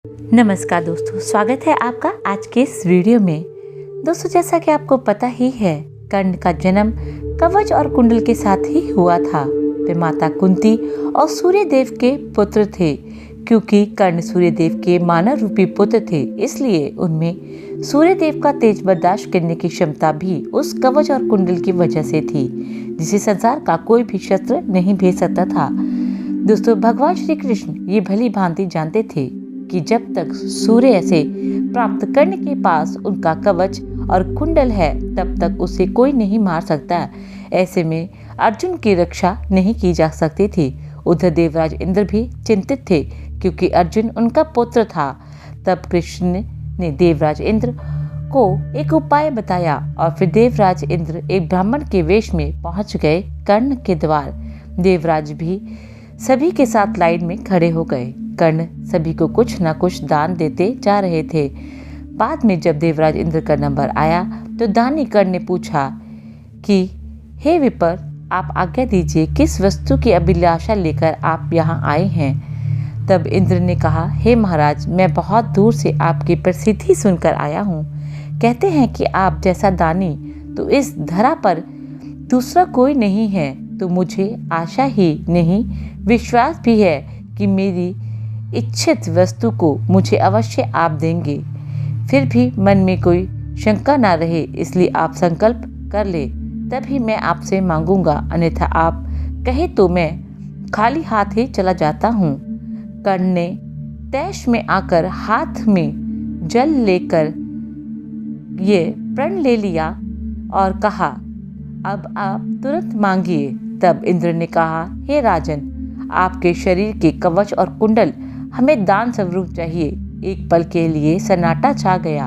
नमस्कार दोस्तों, स्वागत है आपका आज के इस वीडियो में। दोस्तों, जैसा कि आपको पता ही है, कर्ण का जन्म कवच और कुंडल के साथ ही हुआ था। वे माता कुंती और सूर्य देव के पुत्र थे। क्योंकि कर्ण सूर्य देव के मानव रूपी पुत्र थे, इसलिए उनमें सूर्य देव का तेज बर्दाश्त करने की क्षमता भी उस कवच और कुंडल की वजह से थी, जिसे संसार का कोई भी शस्त्र नहीं भेद सकता था। दोस्तों, भगवान श्री कृष्ण ये भली भांति जानते थे कि जब तक सूर्य से प्राप्त कर्ण के पास उनका कवच और कुंडल है, तब तक उसे कोई नहीं मार सकता। ऐसे में अर्जुन की रक्षा नहीं की जा सकती थी। उधर देवराज इंद्र भी चिंतित थे, क्योंकि अर्जुन उनका पुत्र था। तब कृष्ण ने देवराज इंद्र को एक उपाय बताया और फिर देवराज इंद्र एक ब्राह्मण के वेश में पहुंच गए कर्ण के द्वार। देवराज भी सभी के साथ लाइन में खड़े हो गए। कर्ण सभी को कुछ न कुछ दान देते जा रहे थे। बाद में जब देवराज इंद्र का नंबर आया तो दानी कर्ण ने पूछा कि हे विपर, आप आज्ञा दीजिए, किस वस्तु की अभिलाषा लेकर आप यहाँ आए हैं। तब इंद्र ने कहा, हे महाराज, मैं बहुत दूर से आपकी प्रसिद्धि सुनकर आया हूँ। कहते हैं कि आप जैसा दानी तो इस धरा पर दूसरा कोई नहीं है। तो मुझे आशा ही नहीं, विश्वास भी है कि मेरी इच्छित वस्तु को मुझे अवश्य आप देंगे। फिर भी मन में कोई शंका ना रहे, इसलिए आप संकल्प कर ले, तभी मैं आपसे मांगूंगा, अन्यथा आप कहे तो मैं खाली हाथ ही चला जाता हूँ। कर्ण ने तैश में आकर हाथ में जल लेकर ये प्रण ले लिया और कहा, अब आप तुरंत मांगिए। तब इंद्र ने कहा, हे राजन, आपके शरीर के कवच और कुंडल हमें दान स्वरूप चाहिए। एक पल के लिए सन्नाटा छा गया।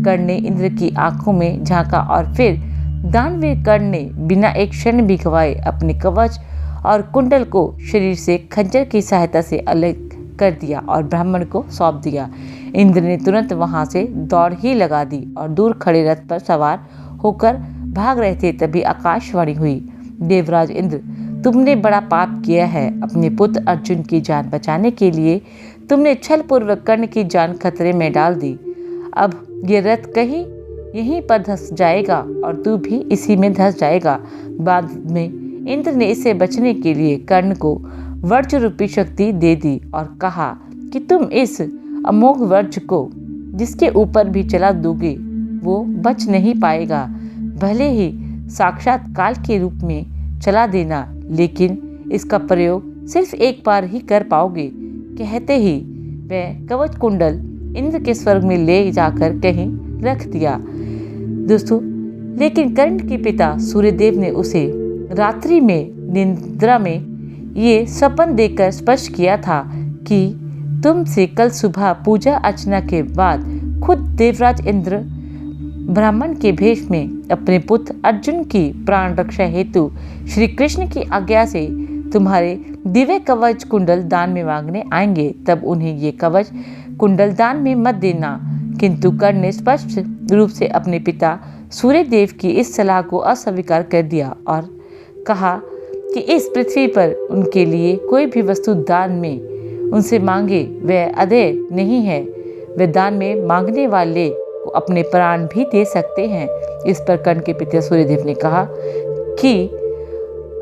कर्ण ने इंद्र की आंखों में झांका और फिर दानवीर कर्ण ने बिना एक क्षण भी गवाए अपने कवच और कुंडल को शरीर से खंजर की सहायता से अलग कर दिया और ब्राह्मण को सौंप दिया। इंद्र ने तुरंत वहां से दौड़ ही लगा दी और दूर खड़े रथ पर सवार होकर भाग रहे थे, तभी आकाशवाणी हुई, देवराज इंद्र, तुमने बड़ा पाप किया है। अपने पुत्र अर्जुन की जान बचाने के लिए तुमने छल पूर्वक कर्ण की जान खतरे में डाल दी। अब ये रथ कहीं यहीं पर धंस जाएगा और तू भी इसी में धंस जाएगा। बाद में इंद्र ने इसे बचने के लिए कर्ण को वज्र रूपी शक्ति दे दी और कहा कि तुम इस अमोघ वज्र को जिसके ऊपर भी चला दोगे, वो बच नहीं पाएगा। भले ही साक्षात काल के रूप में चला देना, लेकिन इसका प्रयोग सिर्फ एक बार ही कर पाओगे। कहते ही वह कवच कुंडल इंद्र के स्वर्ग में ले जाकर कहीं रख दिया। दोस्तों, लेकिन कर्ण के पिता सूर्यदेव ने उसे रात्रि में निद्रा में ये स्वप्न देकर स्पष्ट किया था कि तुमसे कल सुबह पूजा अर्चना के बाद खुद देवराज इंद्र ब्राह्मण के भेष में अपने पुत्र अर्जुन की प्राण रक्षा हेतु श्री कृष्ण की आज्ञा से तुम्हारे दिव्य कवच कुंडल दान में मांगने आएंगे। तब उन्हें ये कवच कुंडल दान में मत देना। किंतु कर्ण ने स्पष्ट रूप से अपने पिता सूर्यदेव की इस सलाह को अस्वीकार कर दिया और कहा कि इस पृथ्वी पर उनके लिए कोई भी वस्तु दान में उनसे मांगे वह अधेय नहीं है। वे दान में मांगने वाले को अपने प्राण भी दे सकते हैं। इस पर कर्ण के पिता सूर्यदेव ने कहा कि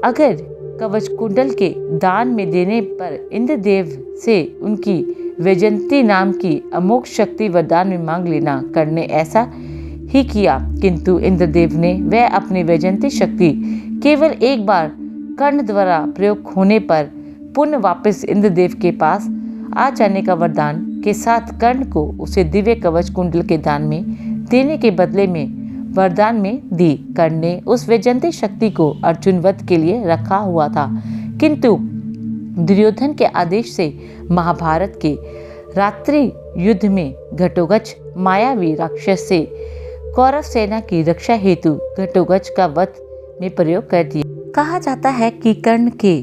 अगर कवच कुंडल के दान में देने पर इंद्रदेव से उनकी वैजयंती नाम की अमोघ शक्ति वरदान में मांग लेना। कर्ण ने ऐसा ही किया, किंतु इंद्रदेव ने वह अपनी वैजयंती शक्ति केवल एक बार कर्ण द्वारा प्रयोग होने पर पुनः वापस इंद्रदेव के पास आ जाने का वरदान के साथ कर्ण को उसे दिव्य कवच कुंडल के दान में देने के बदले में वरदान में दी। कर्ण ने उस वैजयंती शक्ति को अर्जुन वध के लिए रखा हुआ था, किंतु दुर्योधन के आदेश से महाभारत के रात्रि युद्ध में घटोत्कच मायावी राक्षस से कौरव सेना की रक्षा हेतु घटोत्कच का वध में प्रयोग कर दिया। कहा जाता है कि कर्ण के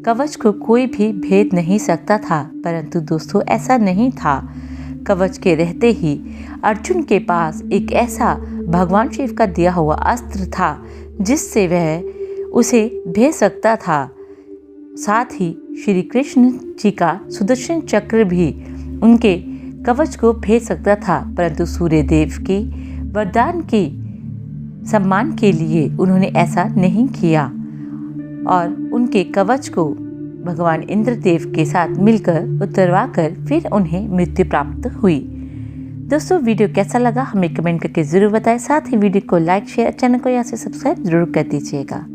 कवच को कोई भी भेद नहीं सकता था, परंतु दोस्तों ऐसा नहीं था। कवच के रहते ही अर्जुन के पास एक ऐसा भगवान शिव का दिया हुआ अस्त्र था जिससे वह उसे भेद सकता था। साथ ही श्री कृष्ण जी का सुदर्शन चक्र भी उनके कवच को भेज सकता था, परंतु सूर्य देव के वरदान के सम्मान के लिए उन्होंने ऐसा नहीं किया और उनके कवच को भगवान इंद्रदेव के साथ मिलकर उतरवाकर फिर उन्हें मृत्यु प्राप्त हुई। दोस्तों, वीडियो कैसा लगा हमें कमेंट करके ज़रूर बताएं। साथ ही वीडियो को लाइक, शेयर, चैनल को यहाँ से सब्सक्राइब जरूर कर दीजिएगा।